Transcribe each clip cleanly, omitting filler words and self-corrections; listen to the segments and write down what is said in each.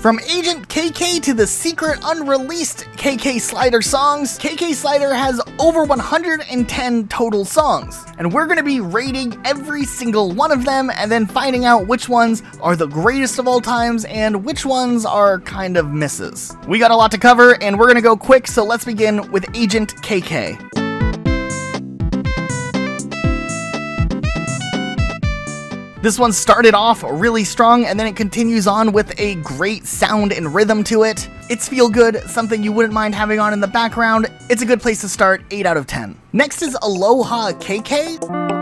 From Agent KK to the secret unreleased KK Slider songs, KK Slider has over 110 total songs, and we're going to be rating every single one of them and then finding out which ones are the greatest of all times and which ones are kind of misses. We got a lot to cover and we're going to go quick, so let's begin with Agent KK. This one started off really strong and then it continues on with a great sound and rhythm to it. It's feel good, something you wouldn't mind having on in the background. It's a good place to start, 8 out of 10. Next is Aloha KK.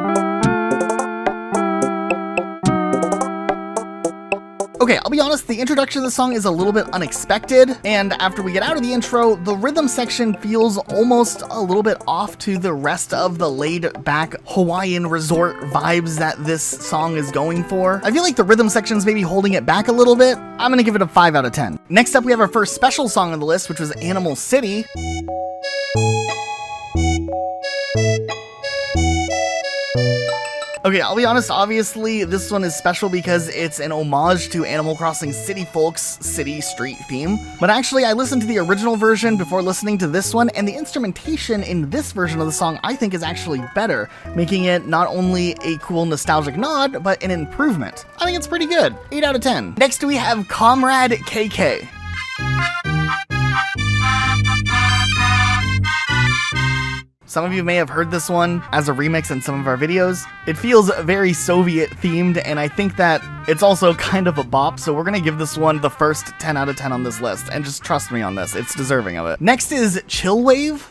Okay, I'll be honest, the introduction of the song is a little bit unexpected, and after we get out of the intro, the rhythm section feels almost a little bit off to the rest of the laid-back Hawaiian resort vibes that this song is going for. I feel like the rhythm section's maybe holding it back a little bit. I'm gonna give it a 5 out of 10. Next up, we have our first special song on the list, which was Animal City. Okay, I'll be honest, obviously this one is special because it's an homage to Animal Crossing City Folk's city street theme. But actually, I listened to the original version before listening to this one, and the instrumentation in this version of the song I think is actually better, making it not only a cool nostalgic nod, but an improvement. I think it's pretty good. 8 out of 10. Next we have Comrade KK. Some of you may have heard this one as a remix in some of our videos. It feels very Soviet themed, and I think that it's also kind of a bop, so we're gonna give this one the first 10 out of 10 on this list, and just trust me on this, it's deserving of it. Next is Chill Wave.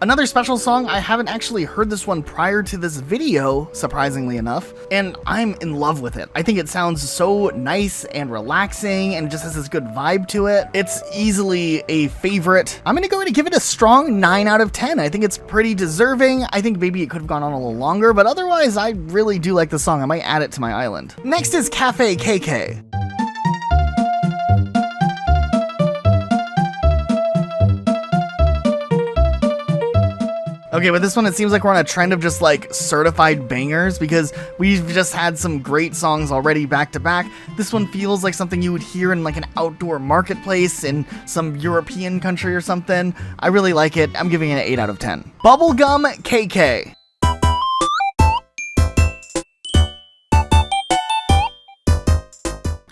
Another special song, I haven't actually heard this one prior to this video, surprisingly enough, and I'm in love with it. I think it sounds so nice and relaxing and just has this good vibe to it. It's easily a favorite. I'm gonna go ahead and give it a strong 9 out of 10. I think it's pretty deserving. I think maybe it could have gone on a little longer, but otherwise I really do like the song. I might add it to my island. Next is Cafe KK. Okay, with this one, it seems like we're on a trend of just like certified bangers because we've just had some great songs already back to back. This one feels like something you would hear in like an outdoor marketplace in some European country or something. I really like it. I'm giving it an 8 out of 10. Bubblegum KK.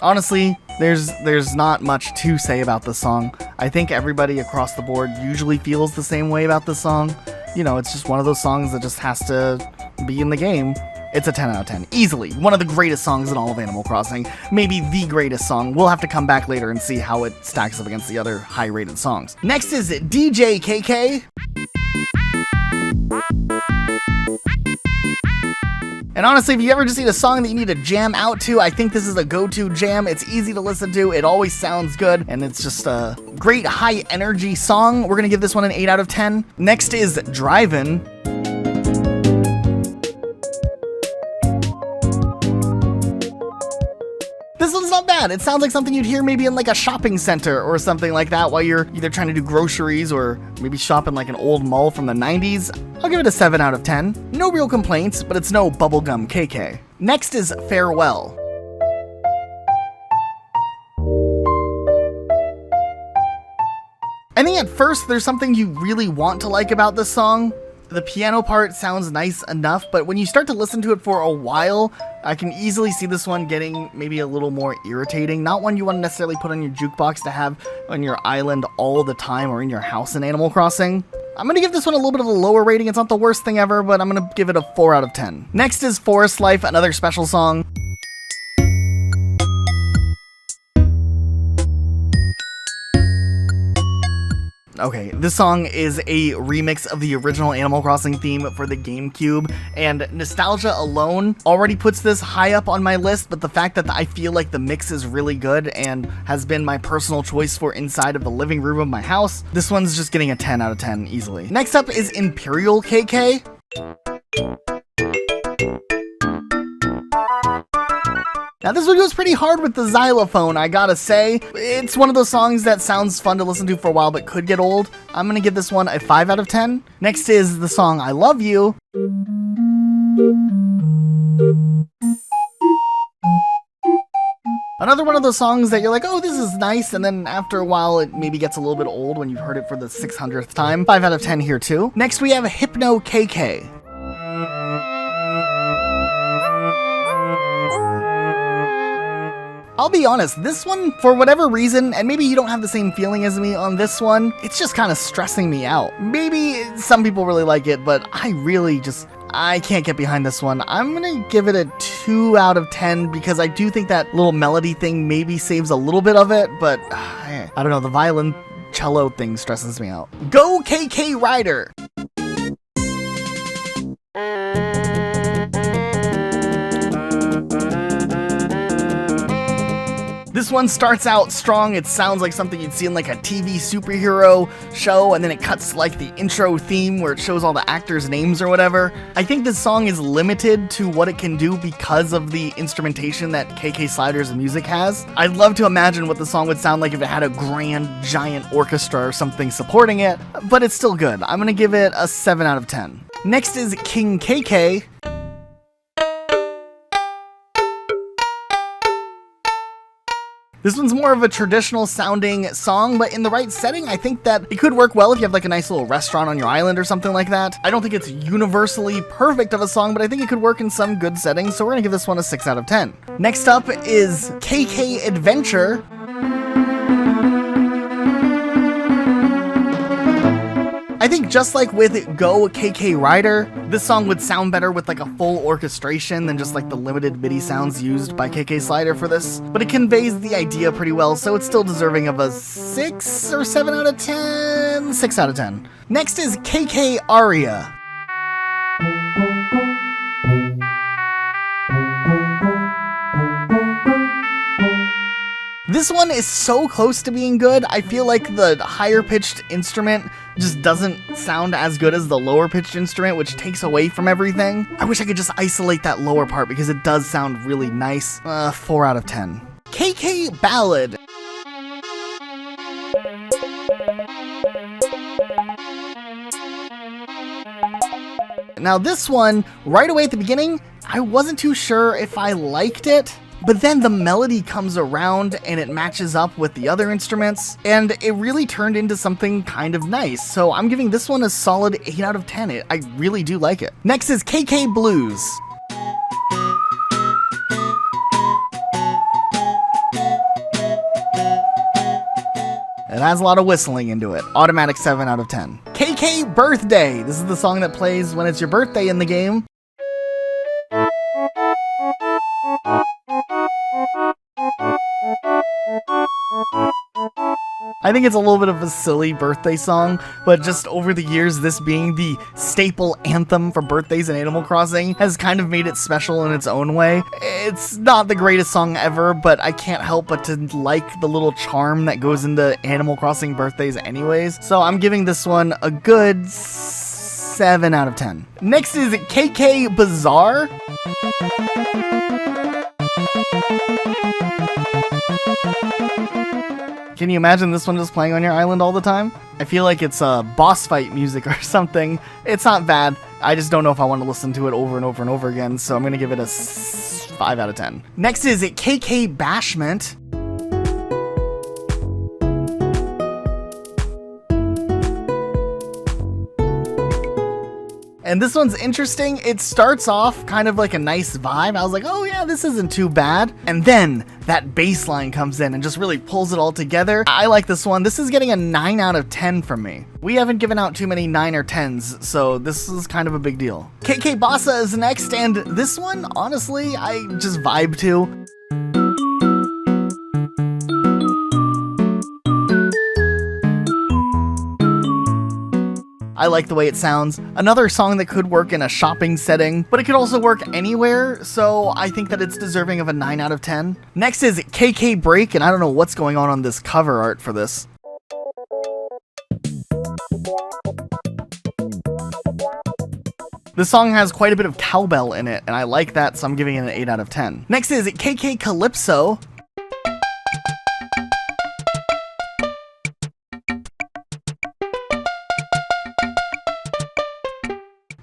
Honestly, there's not much to say about this song. I think everybody across the board usually feels the same way about this song. You know, it's just one of those songs that just has to be in the game. It's a 10 out of 10. Easily. One of the greatest songs in all of Animal Crossing. Maybe the greatest song. We'll have to come back later and see how it stacks up against the other high-rated songs. Next is DJ KK. And honestly, if you ever just need a song that you need to jam out to, I think this is a go-to jam. It's easy to listen to, it always sounds good, and it's just a great high-energy song. We're gonna give this one an 8 out of 10. Next is Drivin'. This one's not bad. It sounds like something you'd hear maybe in like a shopping center or something like that while you're either trying to do groceries or maybe shop in like an old mall from the 90s. I'll give it a 7 out of 10. No real complaints, but it's no Bubblegum KK. Next is Farewell. I think at first there's something you really want to like about this song. The piano part sounds nice enough, but when you start to listen to it for a while, I can easily see this one getting maybe a little more irritating. Not one you want to necessarily put on your jukebox to have on your island all the time or in your house in Animal Crossing. I'm gonna give this one a little bit of a lower rating. It's not the worst thing ever, but I'm gonna give it a 4 out of 10. Next is Forest Life, another special song. Okay, this song is a remix of the original Animal Crossing theme for the Gamecube, and nostalgia alone already puts this high up on my list, but the fact that I feel like the mix is really good and has been my personal choice for inside of the living room of my house, this one's just getting a 10 out of 10 easily. Next up is Imperial KK. Now this one goes pretty hard with the xylophone, I gotta say. It's one of those songs that sounds fun to listen to for a while but could get old. I'm gonna give this one a 5 out of 10. Next is the song I Love You. Another one of those songs that you're like, oh, this is nice, and then after a while it maybe gets a little bit old when you've heard it for the 600th time. 5 out of 10 here too. Next we have Hypno KK. I'll be honest, this one, for whatever reason, and maybe you don't have the same feeling as me on this one, it's just kind of stressing me out. Maybe some people really like it, but I can't get behind this one. I'm gonna give it a 2 out of 10 because I do think that little melody thing maybe saves a little bit of it, but I don't know, the violin cello thing stresses me out. Go KK Rider! This one starts out strong. It sounds like something you'd see in like a TV superhero show, and then it cuts to like the intro theme where it shows all the actors' names or whatever. I think this song is limited to what it can do because of the instrumentation that KK Slider's music has. I'd love to imagine what the song would sound like if it had a grand, giant orchestra or something supporting it, but it's still good. I'm gonna give it a 7 out of 10. Next is King KK. This one's more of a traditional sounding song, but in the right setting, I think that it could work well if you have like a nice little restaurant on your island or something like that. I don't think it's universally perfect of a song, but I think it could work in some good settings, so we're gonna give this one a 6 out of 10. Next up is KK Adventure. I think just like with Go KK Rider, this song would sound better with like a full orchestration than just like the limited MIDI sounds used by KK Slider for this, but it conveys the idea pretty well, so it's still deserving of a 6 or 7 out of 10? 6 out of 10. Next is KK Aria. This one is so close to being good. I feel like the higher pitched instrument just doesn't sound as good as the lower pitched instrument, which takes away from everything. I wish I could just isolate that lower part because it does sound really nice. 4 out of 10. KK Ballad. Now this one, right away at the beginning, I wasn't too sure if I liked it. But then the melody comes around and it matches up with the other instruments, and it really turned into something kind of nice. So I'm giving this one a solid 8 out of 10. I really do like it. Next is KK Blues. It has a lot of whistling into it. Automatic 7 out of 10. KK Birthday. This is the song that plays when it's your birthday in the game. I think it's a little bit of a silly birthday song, but just over the years, this being the staple anthem for birthdays in Animal Crossing has kind of made it special in its own way. It's not the greatest song ever, but I can't help but to like the little charm that goes into Animal Crossing birthdays anyways, so I'm giving this one a good 7 out of 10. Next is KK Bazaar. Can you imagine this one just playing on your island all the time? I feel like it's boss fight music or something. It's not bad. I just don't know if I want to listen to it over and over and over again, so I'm going to give it a 5 out of 10. Next is KK Bashment. And this one's interesting. It starts off kind of like a nice vibe. I was like, oh yeah, this isn't too bad. And then that bass line comes in and just really pulls it all together. I like this one. This is getting a 9 out of 10 from me. We haven't given out too many 9 or 10s, so this is kind of a big deal. KK Bossa is next, and this one, honestly, I just vibe to. I like the way it sounds. Another song that could work in a shopping setting, but it could also work anywhere, so I think that it's deserving of a 9 out of 10. Next is KK Break, and I don't know what's going on this cover art for this. This song has quite a bit of cowbell in it, and I like that, so I'm giving it an 8 out of 10. Next is KK Calypso.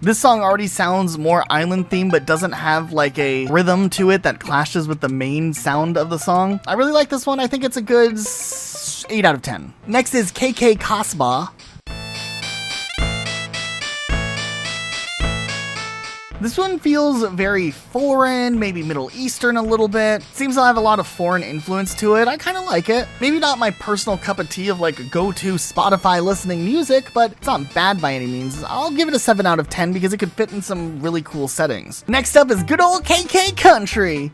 This song already sounds more island themed, but doesn't have like a rhythm to it that clashes with the main sound of the song. I really like this one. I think it's a good 8 out of 10. Next is KK Kasbah. This one feels very foreign, maybe Middle Eastern a little bit. Seems to have a lot of foreign influence to it. I kind of like it. Maybe not my personal cup of tea of like go-to Spotify listening music, but it's not bad by any means. I'll give it a 7 out of 10 because it could fit in some really cool settings. Next up is good old KK Country.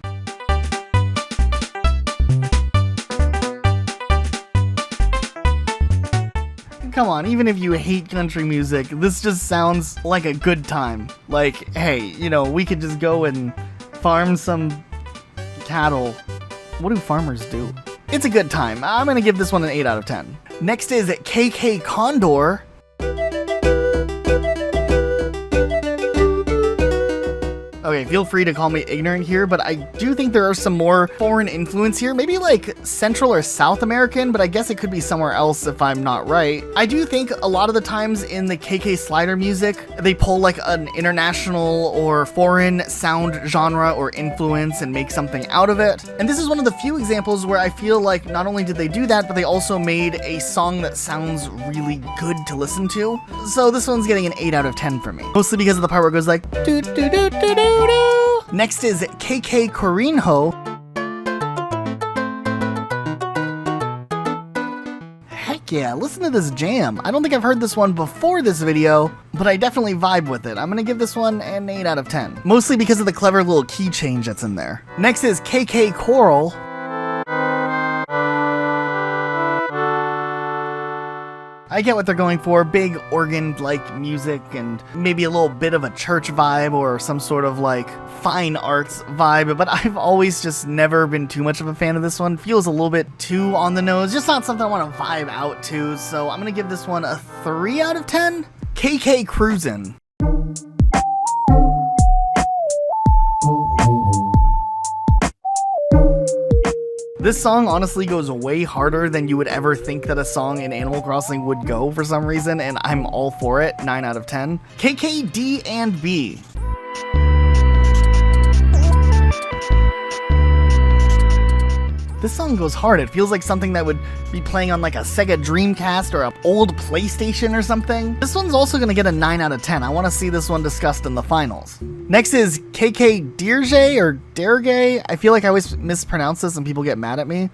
Come on, even if you hate country music, this just sounds like a good time. Like, hey, you know, we could just go and farm some cattle. What do farmers do? It's a good time. I'm gonna give this one an 8 out of 10. Next is KK Condor. Okay, feel free to call me ignorant here, but I do think there are some more foreign influence here. Maybe like Central or South American, but I guess it could be somewhere else if I'm not right. I do think a lot of the times in the KK Slider music, they pull like an international or foreign sound genre or influence and make something out of it. And this is one of the few examples where I feel like not only did they do that, but they also made a song that sounds really good to listen to. So this one's getting an 8 out of 10 for me. Mostly because of the part where it goes like doo doo doo doo doo. Next is KK Corinho. Heck yeah, listen to this jam. I don't think I've heard this one before this video, but I definitely vibe with it. I'm gonna give this one an 8 out of 10. Mostly because of the clever little key change that's in there. Next is KK Choral. I get what they're going for, big organ-like music and maybe a little bit of a church vibe or some sort of like fine arts vibe, but I've always just never been too much of a fan of this one. Feels a little bit too on the nose, just not something I want to vibe out to, so I'm gonna give this one a 3 out of 10. KK Cruisin'. This song honestly goes way harder than you would ever think that a song in Animal Crossing would go for some reason, and I'm all for it. 9 out of 10. KKD and B. This song goes hard. It feels like something that would be playing on like a Sega Dreamcast or an old PlayStation or something. This one's also gonna get a 9 out of 10. I want to see this one discussed in the finals. Next is KK Dirge or Derge. I feel like I always mispronounce this and people get mad at me.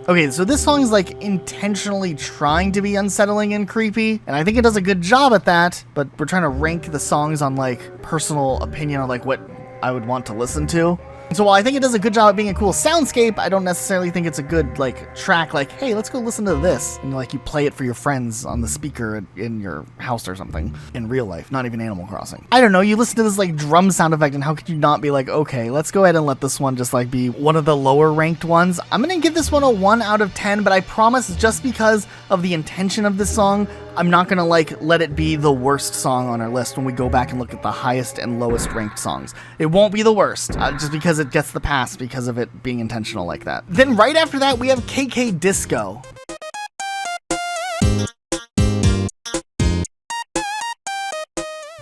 Okay, so this song is like intentionally trying to be unsettling and creepy, and I think it does a good job at that, but we're trying to rank the songs on like personal opinion on like what I would want to listen to. So while I think it does a good job at being a cool soundscape, I don't necessarily think it's a good like track like, hey, let's go listen to this. And like you play it for your friends on the speaker in your house or something in real life, not even Animal Crossing. I don't know, you listen to this like drum sound effect and how could you not be like, okay, let's go ahead and let this one just like be one of the lower ranked ones. I'm gonna give this one a 1 out of 10, but I promise just because of the intention of this song, I'm not gonna like let it be the worst song on our list when we go back and look at the highest and lowest ranked songs. It won't be the worst, just because it gets the pass because of it being intentional like that. Then right after that, we have KK Disco.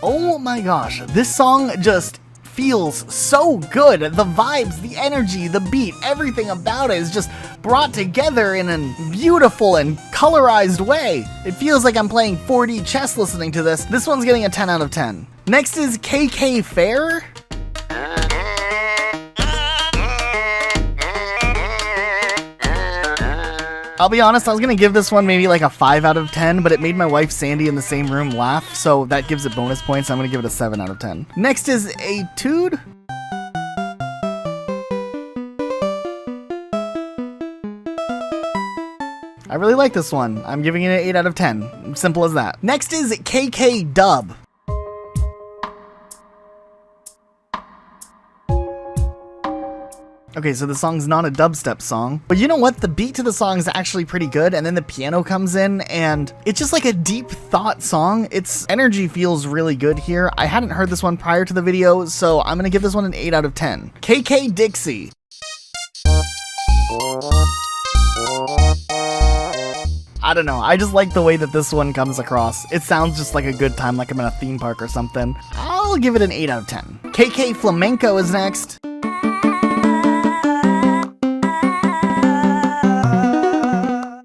Oh my gosh, this song just feels so good. The vibes, the energy, the beat, everything about it is just brought together in a beautiful and colorized way. It feels like I'm playing 4D chess listening to this. This one's getting a 10 out of 10. Next is KK Fair. I'll be honest, I was gonna give this one maybe like a 5 out of 10, but it made my wife Sandy in the same room laugh, so that gives it bonus points. I'm gonna give it a 7 out of 10. Next is Etude. I really like this one. I'm giving it an 8 out of 10. Simple as that. Next is KK Dub. Okay, so the song's not a dubstep song, but you know what? The beat to the song is actually pretty good, and then the piano comes in, and it's just like a deep thought song. Its energy feels really good here. I hadn't heard this one prior to the video, so I'm gonna give this one an 8 out of 10. KK Dixie. I don't know. I just like the way that this one comes across. It sounds just like a good time, like I'm in a theme park or something. I'll give it an 8 out of 10. KK Flamenco is next.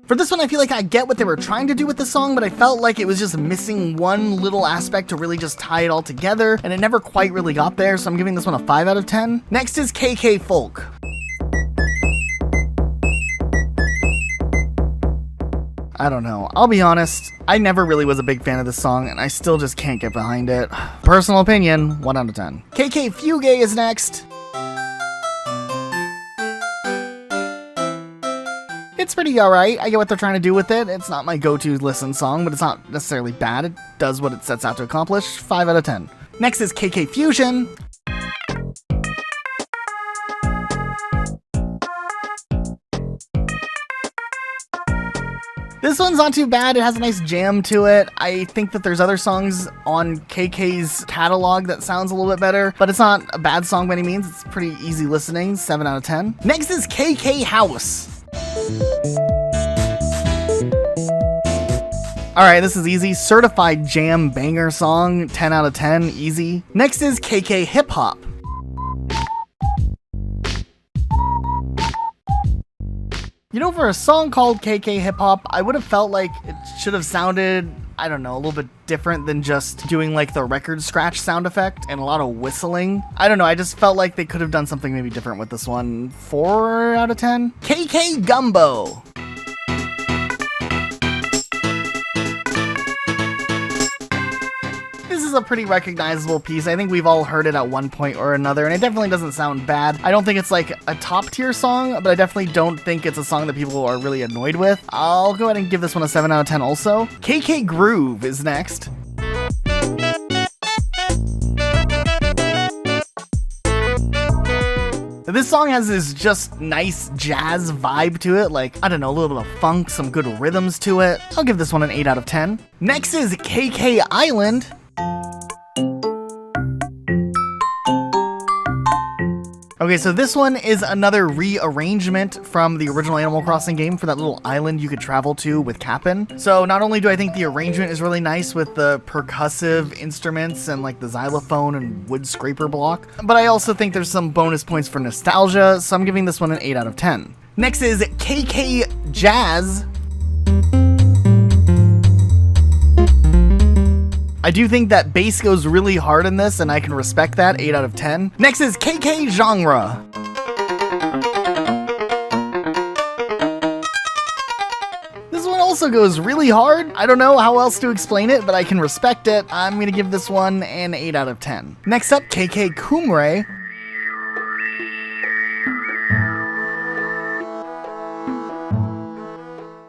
For this one, I feel like I get what they were trying to do with the song, but I felt like it was just missing one little aspect to really just tie it all together, and it never quite really got there, so I'm giving this one a 5 out of 10. Next is KK Folk. I don't know. I'll be honest, I never really was a big fan of this song, and I still just can't get behind it. Personal opinion, 1 out of 10. KK Fugue is next. It's pretty alright. I get what they're trying to do with it. It's not my go-to listen song, but it's not necessarily bad. It does what it sets out to accomplish. 5 out of 10. Next is KK Fusion. This one's not too bad. It has a nice jam to it. I think that there's other songs on KK's catalog that sounds a little bit better, but it's not a bad song by any means. It's pretty easy listening. 7 out of 10. Next is KK House. Alright, this is easy. Certified jam banger song. 10 out of 10. Easy. Next is KK Hip Hop. You know, for a song called KK Hip Hop, I would have felt like it should have sounded, I don't know, a little bit different than just doing like the record scratch sound effect and a lot of whistling. I don't know, I just felt like they could have done something maybe different with this one. 4 out of 10. KK Gumbo. This is a pretty recognizable piece. I think we've all heard it at one point or another, and it definitely doesn't sound bad. I don't think it's like a top tier song, but I definitely don't think it's a song that people are really annoyed with. I'll go ahead and give this one a 7 out of 10 also. KK Groove is next. This song has this just nice jazz vibe to it, like, I don't know, a little bit of funk, some good rhythms to it. I'll give this one an 8 out of 10. Next is KK Island. Okay, so this one is another rearrangement from the original Animal Crossing game for that little island you could travel to with Cap'n. So not only do I think the arrangement is really nice with the percussive instruments and like the xylophone and wood scraper block, but I also think there's some bonus points for nostalgia, so I'm giving this one an 8 out of 10. Next is KK Jazz. I do think that bass goes really hard in this, and I can respect that. 8 out of 10. Next is KK Genre. This one also goes really hard. I don't know how else to explain it, but I can respect it. I'm gonna give this one an 8 out of 10. Next up, KK Kumre.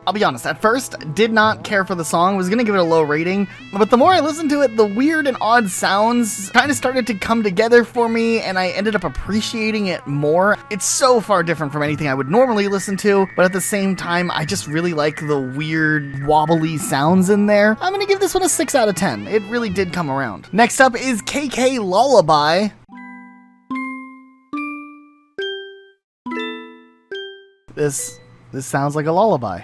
I'll be honest, at first, did not care for the song, was gonna give it a low rating, but the more I listened to it, the weird and odd sounds kind of started to come together for me, and I ended up appreciating it more. It's so far different from anything I would normally listen to, but at the same time, I just really like the weird, wobbly sounds in there. I'm gonna give this one a 6 out of 10. It really did come around. Next up is KK Lullaby. This sounds like a lullaby.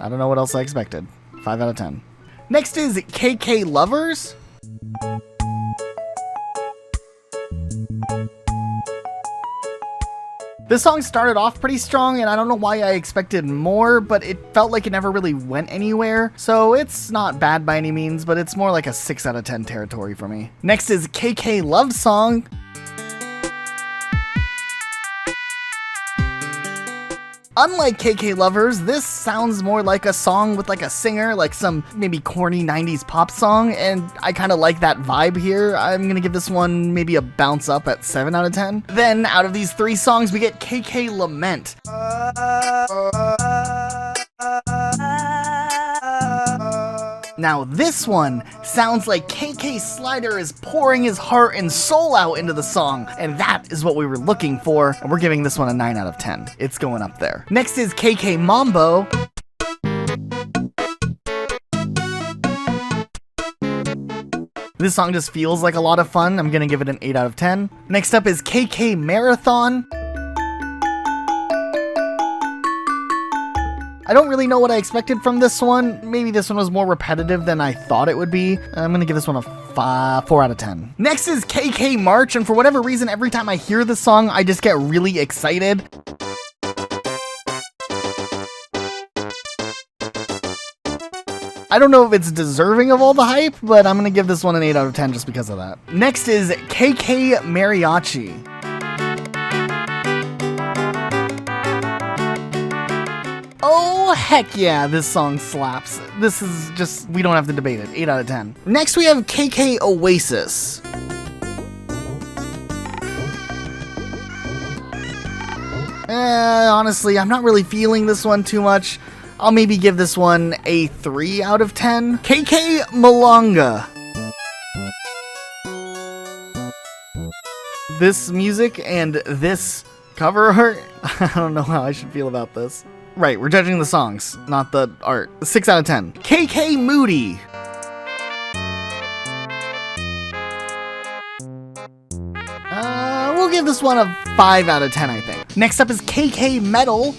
I don't know what else I expected. 5 out of 10. Next is KK Lovers. This song started off pretty strong, and I don't know why I expected more, but it felt like it never really went anywhere. So it's not bad by any means, but it's more like a 6 out of 10 territory for me. Next is KK Love Song. Unlike KK Lovers, this sounds more like a song with like a singer, like some maybe corny 90s pop song, and I kind of like that vibe here. I'm gonna give this one maybe a bounce up at 7 out of 10. Then, out of these 3 songs, we get KK Lament. Now this one sounds like KK Slider is pouring his heart and soul out into the song, and that is what we were looking for, and we're giving this one a 9 out of 10. It's going up there. Next is KK Mambo. This song just feels like a lot of fun. I'm gonna give it an 8 out of 10. Next up is KK Marathon. I don't really know what I expected from this one. Maybe this one was more repetitive than I thought it would be. I'm gonna give this one a 4 out of 10. Next is KK March, and for whatever reason, every time I hear this song, I just get really excited. I don't know if it's deserving of all the hype, but I'm gonna give this one an 8 out of 10 just because of that. Next is KK Mariachi. Oh, heck yeah, this song slaps. This is just, we don't have to debate it. 8 out of 10. Next we have KK Oasis. Honestly, I'm not really feeling this one too much. I'll maybe give this one a 3 out of 10. KK Malanga. This music and this cover art, I don't know how I should feel about this. Right, we're judging the songs, not the art. 6 out of 10. KK Moody. We'll give this one a 5 out of 10, I think. Next up is KK Metal.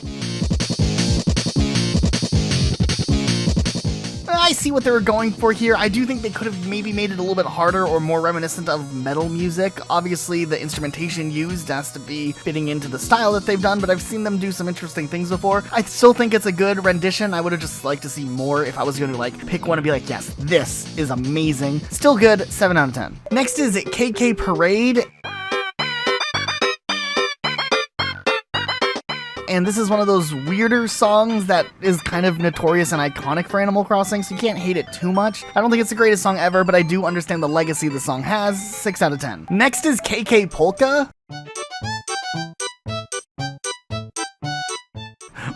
I see what they were going for here. I do think they could have maybe made it a little bit harder or more reminiscent of metal music. Obviously, the instrumentation used has to be fitting into the style that they've done, but I've seen them do some interesting things before. I still think it's a good rendition. I would have just liked to see more if I was going to like pick one and be like, yes, this is amazing. Still good, 7 out of 10. Next is KK Parade. And this is one of those weirder songs that is kind of notorious and iconic for Animal Crossing, so you can't hate it too much. I don't think it's the greatest song ever, but I do understand the legacy the song has. 6 out of 10. Next is KK Polka.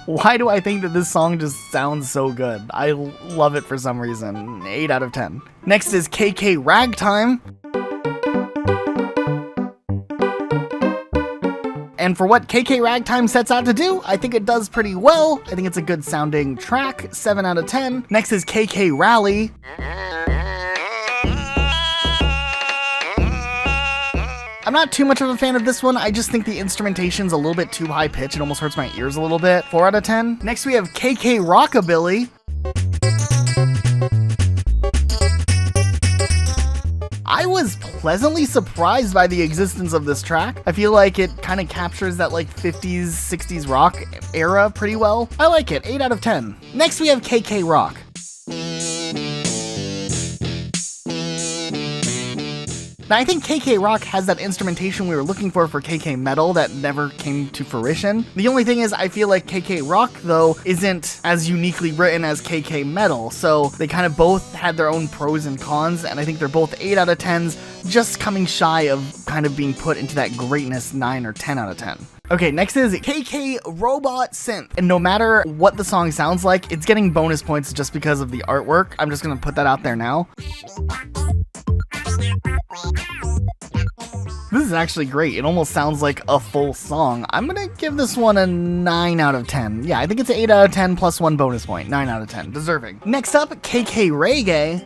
Why do I think that this song just sounds so good? I love it for some reason. 8 out of 10. Next is KK Ragtime. And for what KK Ragtime sets out to do, I think it does pretty well. I think it's a good sounding track, 7 out of 10. Next is KK Rally. I'm not too much of a fan of this one. I just think the instrumentation's a little bit too high pitch. It almost hurts my ears a little bit. 4 out of 10. Next we have KK Rockabilly. I was pleasantly surprised by the existence of this track. I feel like it kind of captures that like 50s, 60s rock era pretty well. I like it, 8 out of 10. Next we have KK Rock. Now, I think KK Rock has that instrumentation we were looking for KK Metal that never came to fruition. The only thing is, I feel like KK Rock, though, isn't as uniquely written as KK Metal, so they kind of both had their own pros and cons, and I think they're both 8 out of 10s, just coming shy of kind of being put into that greatness 9 or 10 out of 10. Okay, next is KK Robot Synth. And no matter what the song sounds like, it's getting bonus points just because of the artwork. I'm just gonna put that out there now. This is actually great. It almost sounds like a full song. I'm gonna give this one a 9 out of 10. Yeah, I think it's an 8 out of 10 plus 1 bonus point. 9 out of 10. Deserving. Next up, KK Reggae.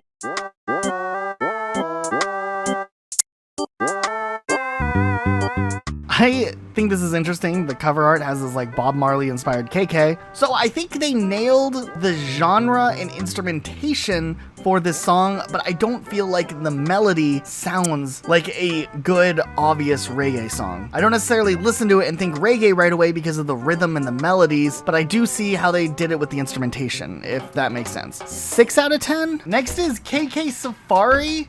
I think this is interesting. The cover art has this like Bob Marley inspired KK. So I think they nailed the genre and instrumentation for this song, but I don't feel like the melody sounds like a good, obvious reggae song. I don't necessarily listen to it and think reggae right away because of the rhythm and the melodies, but I do see how they did it with the instrumentation, if that makes sense. 6 out of 10. Next is KK Safari.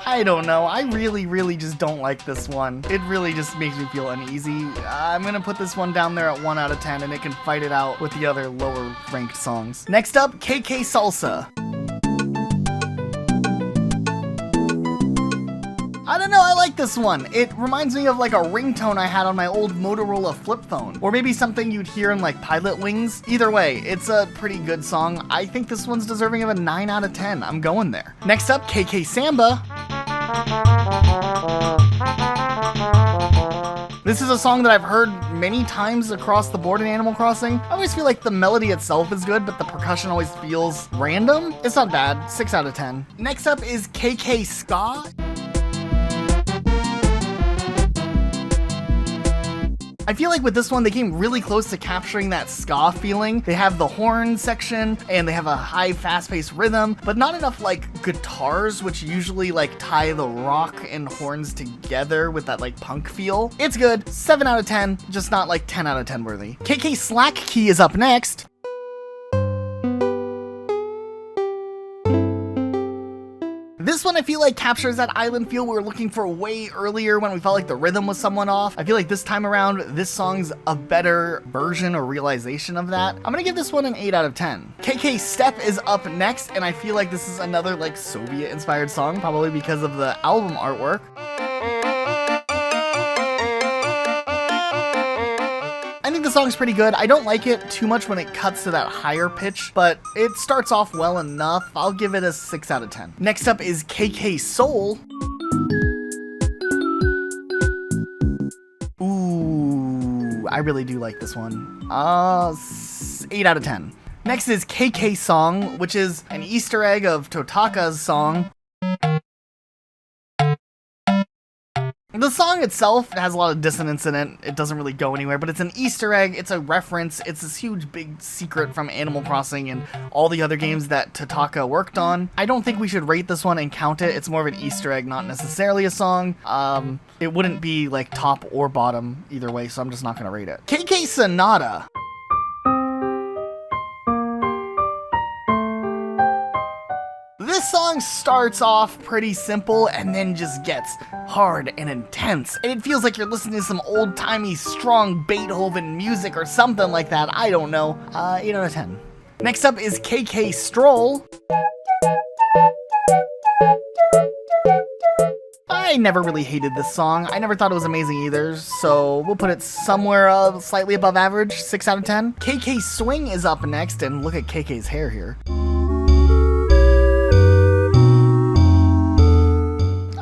I don't know. I really just don't like this one. It really just makes me feel uneasy. I'm gonna put this one down there at 1 out of 10 and it can fight it out with the other lower ranked songs. Next up, KK Salsa. I don't know, I like this one. It reminds me of like a ringtone I had on my old Motorola flip phone. Or maybe something you'd hear in like Pilot Wings. Either way, it's a pretty good song. I think this one's deserving of a 9 out of 10. I'm going there. Next up, KK Samba. This is a song that I've heard many times across the board in Animal Crossing. I always feel like the melody itself is good, but the percussion always feels random. It's not bad, 6 out of 10. Next up is KK Ska. I feel like with this one, they came really close to capturing that ska feeling. They have the horn section, and they have a high, fast-paced rhythm, but not enough, like, guitars, which usually, like, tie the rock and horns together with that, like, punk feel. It's good. 7 out of 10, just not, like, 10 out of 10 worthy. KK Slack Key is up next. This one I feel like captures that island feel we were looking for way earlier when we felt like the rhythm was somewhat off. I feel like this time around, this song's a better version or realization of that. I'm gonna give this one an 8 out of 10. KK Step is up next, and I feel like this is another like Soviet-inspired song, probably because of the album artwork. I think the song's pretty good. I don't like it too much when it cuts to that higher pitch, but it starts off well enough. I'll give it a 6 out of 10. Next up is KK Soul. Ooh, I really do like this one. 8 out of 10. Next is KK Song, which is an Easter egg of Totaka's song. The song itself has a lot of dissonance in it. It doesn't really go anywhere, but it's an Easter egg, it's a reference, it's this huge big secret from Animal Crossing and all the other games that Totaka worked on. I don't think we should rate this one and count it. It's more of an Easter egg, not necessarily a song. It wouldn't be like top or bottom either way, so I'm just not gonna rate it. KK Sonata. This song starts off pretty simple and then just gets hard and intense. And it feels like you're listening to some old-timey, strong Beethoven music or something like that. I don't know. 8 out of 10. Next up is KK Stroll. I never really hated this song. I never thought it was amazing either, so we'll put it somewhere slightly above average, 6 out of 10. KK Swing is up next, and look at KK's hair here.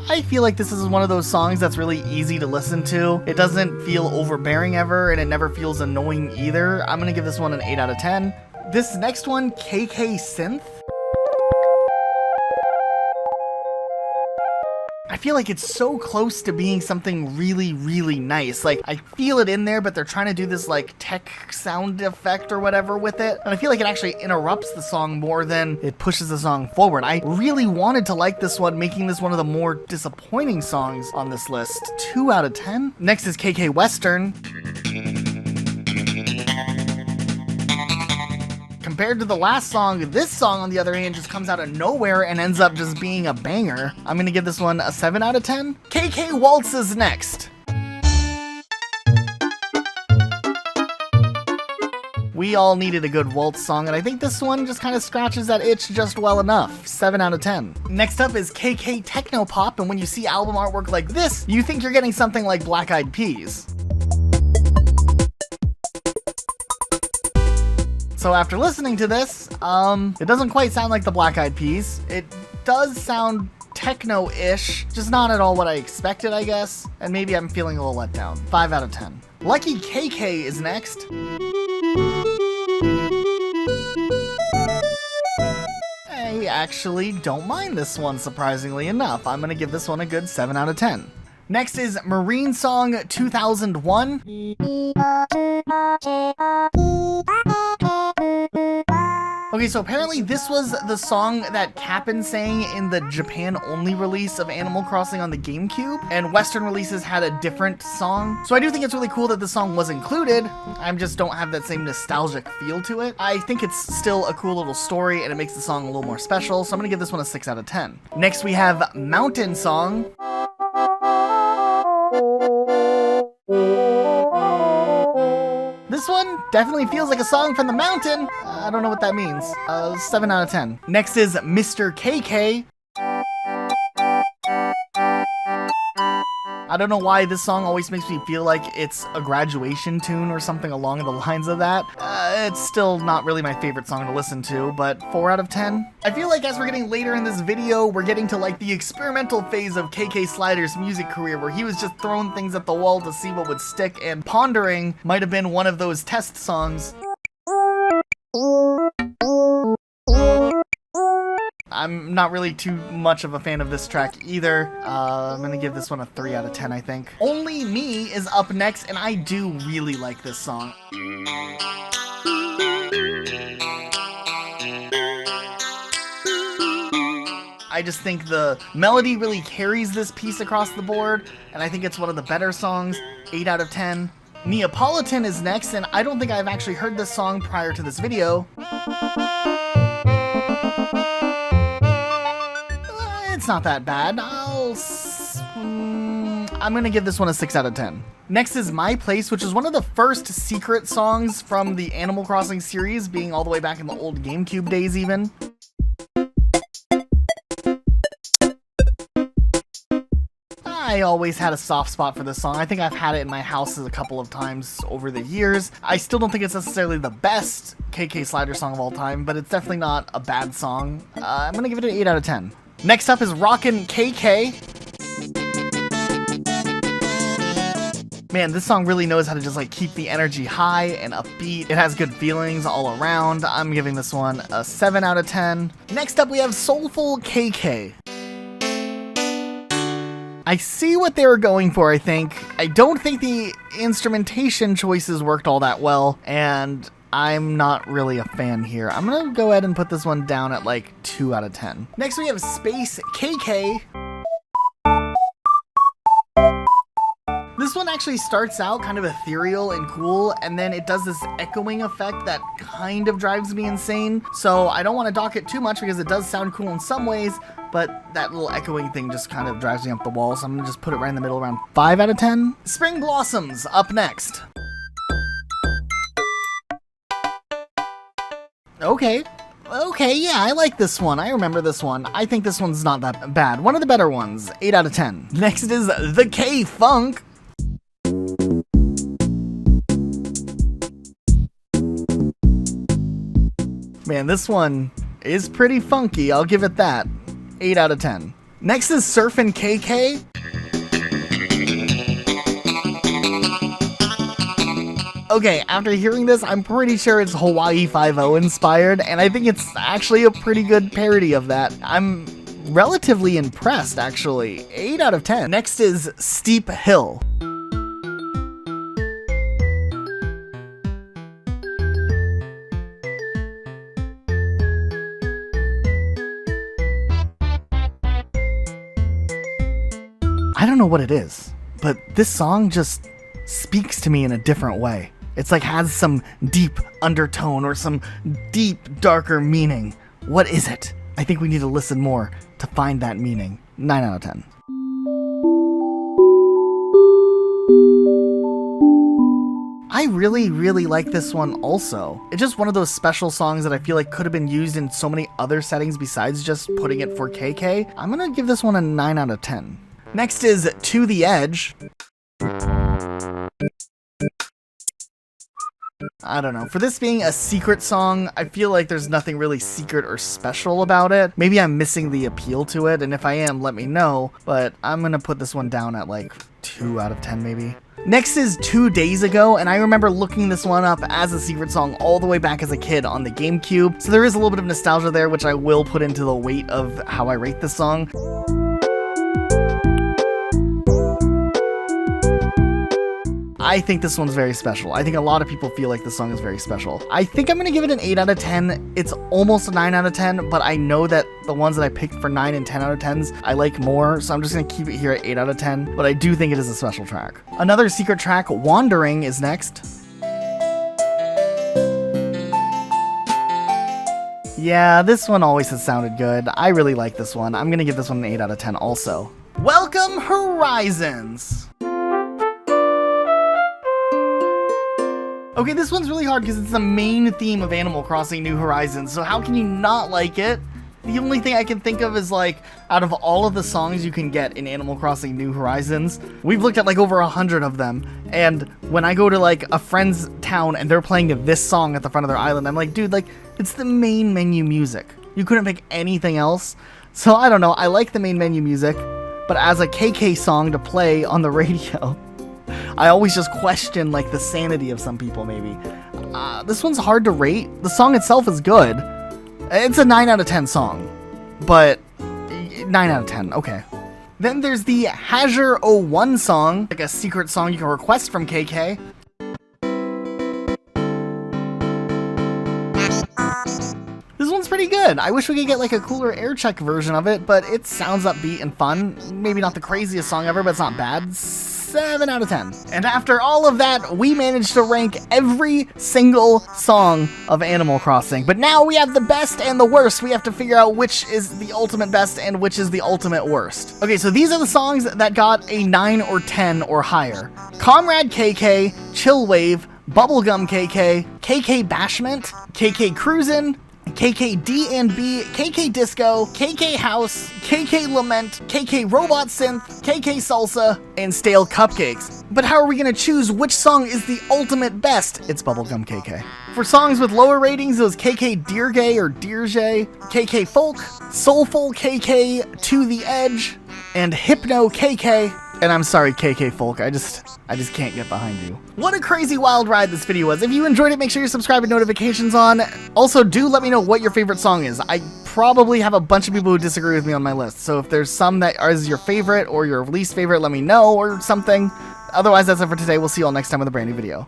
I feel like this is one of those songs that's really easy to listen to. It doesn't feel overbearing ever, and it never feels annoying either. I'm gonna give this one an 8 out of 10. This next one, KK Synth. I feel like it's so close to being something really, really nice. Like, I feel it in there, but they're trying to do this, like, tech sound effect or whatever with it. And I feel like it actually interrupts the song more than it pushes the song forward. I really wanted to like this one, making this one of the more disappointing songs on this list. 2 out of 10. Next is KK Western. Compared to the last song, this song, on the other hand, just comes out of nowhere and ends up just being a banger. I'm gonna give this one a 7 out of 10. KK Waltz is next. We all needed a good waltz song, and I think this one just kind of scratches that itch just well enough. 7 out of 10. Next up is KK Techno Pop, and when you see album artwork like this, you think you're getting something like Black Eyed Peas. So after listening to this, it doesn't quite sound like the Black Eyed Peas. It does sound techno-ish, just not at all what I expected, I guess. And maybe I'm feeling a little let down. 5 out of 10. Lucky KK is next. I actually don't mind this one, surprisingly enough. I'm gonna give this one a good 7 out of 10. Next is Marine Song 2001. Okay, so apparently this was the song that Cap'n sang in the Japan-only release of Animal Crossing on the Gamecube, and Western releases had a different song. So I do think it's really cool that the song was included. I just don't have that same nostalgic feel to it. I think it's still a cool little story, and it makes the song a little more special, so I'm gonna give this one a 6 out of 10. Next we have Mountain Song. This one definitely feels like a song from the mountain. I don't know what that means. 7 out of 10. Next is Mr. KK. I don't know why this song always makes me feel like it's a graduation tune or something along the lines of that. It's still not really my favorite song to listen to, but 4 out of 10. I feel like as we're getting later in this video, we're getting to like the experimental phase of KK Slider's music career, where he was just throwing things at the wall to see what would stick, and Pondering might have been one of those test songs. I'm not really too much of a fan of this track either. I'm gonna give this one a 3 out of 10, I think. Only Me is up next, and I do really like this song. I just think the melody really carries this piece across the board, and I think it's one of the better songs. 8 out of 10. Neapolitan is next, and I don't think I've actually heard this song prior to this video. It's not that bad. I'm gonna give this one a 6 out of 10. Next is My Place, which is one of the first secret songs from the Animal Crossing series, being all the way back in the old GameCube days even. I always had a soft spot for this song. I think I've had it in my house a couple of times over the years. I still don't think it's necessarily the best KK Slider song of all time, but it's definitely not a bad song. I'm gonna give it an 8 out of 10. Next up is Rockin' KK. Man, this song really knows how to just like keep the energy high and upbeat. It has good feelings all around. I'm giving this one a 7 out of 10. Next up we have Soulful KK. I see what they were going for, I think. I don't think the instrumentation choices worked all that well, and I'm not really a fan here. I'm gonna go ahead and put this one down at like 2 out of 10. Next we have Space KK. This one actually starts out kind of ethereal and cool, and then it does this echoing effect that kind of drives me insane. So I don't want to dock it too much because it does sound cool in some ways, but that little echoing thing just kind of drives me up the wall, so I'm gonna just put it right in the middle around 5 out of 10. Spring Blossoms up next. Okay, yeah, I like this one. I remember this one. I think this one's not that bad. One of the better ones. 8 out of 10. Next is The K-Funk. Man, this one is pretty funky. I'll give it that. 8 out of 10. Next is Surfin' KK. Okay, after hearing this, I'm pretty sure it's Hawaii 5-0 inspired, and I think it's actually a pretty good parody of that. I'm relatively impressed, actually. 8 out of 10. Next is Steep Hill. I don't know what it is, but this song just speaks to me in a different way. It's like has some deep undertone or some deep, darker meaning. What is it? I think we need to listen more to find that meaning. 9 out of 10. I really, really like this one also. It's just one of those special songs that I feel like could have been used in so many other settings besides just putting it for KK. I'm gonna give this one a 9 out of 10. Next is To the Edge. I don't know. For this being a secret song, I feel like there's nothing really secret or special about it. Maybe I'm missing the appeal to it, and if I am, let me know. But I'm gonna put this one down at like 2 out of 10 maybe. Next is 2 Days Ago, and I remember looking this one up as a secret song all the way back as a kid on the GameCube. So there is a little bit of nostalgia there, which I will put into the weight of how I rate this song. I think this one's very special. I think a lot of people feel like this song is very special. I think I'm gonna give it an 8 out of 10. It's almost a 9 out of 10, but I know that the ones that I picked for 9 and 10 out of 10s, I like more, so I'm just gonna keep it here at 8 out of 10, but I do think it is a special track. Another secret track, Wandering, is next. Yeah, this one always has sounded good. I really like this one. I'm gonna give this one an 8 out of 10 also. Welcome Horizons! Okay, this one's really hard because it's the main theme of Animal Crossing New Horizons, so how can you not like it? The only thing I can think of is like, out of all of the songs you can get in Animal Crossing New Horizons, we've looked at like over 100 of them, and when I go to like a friend's town and they're playing this song at the front of their island, I'm like, dude, like, it's the main menu music. You couldn't pick anything else. So I don't know, I like the main menu music, but as a KK song to play on the radio, I always just question like the sanity of some people maybe. This one's hard to rate. The song itself is good. It's a 9 out of 10 song. but 9 out of 10, okay. Then there's the Hazure 01 song, like a secret song you can request from KK. This one's pretty good. I wish we could get like a cooler air check version of it, but it sounds upbeat and fun. Maybe not the craziest song ever, but it's not bad. 7 out of 10. And after all of that, we managed to rank every single song of Animal Crossing. But now we have the best and the worst. We have to figure out which is the ultimate best and which is the ultimate worst. Okay, so these are the songs that got a 9 or 10 or higher. Comrade KK, Chillwave, Bubblegum KK, KK Bashment, KK Cruisin', KK D&B, KK Disco, KK House, KK Lament, KK Robot Synth, KK Salsa, and Stale Cupcakes. But how are we gonna choose which song is the ultimate best? It's Bubblegum KK. For songs with lower ratings, it was KK Deargay or Dearjay, KK Folk, Soulful KK To The Edge, and Hypno KK. And I'm sorry, KK Folk, I just can't get behind you. What a crazy wild ride this video was. If you enjoyed it, make sure you subscribe with notifications on. Also, do let me know what your favorite song is. I probably have a bunch of people who disagree with me on my list, so if there's some that is your favorite or your least favorite, let me know or something. Otherwise, that's it for today. We'll see you all next time with a brand new video.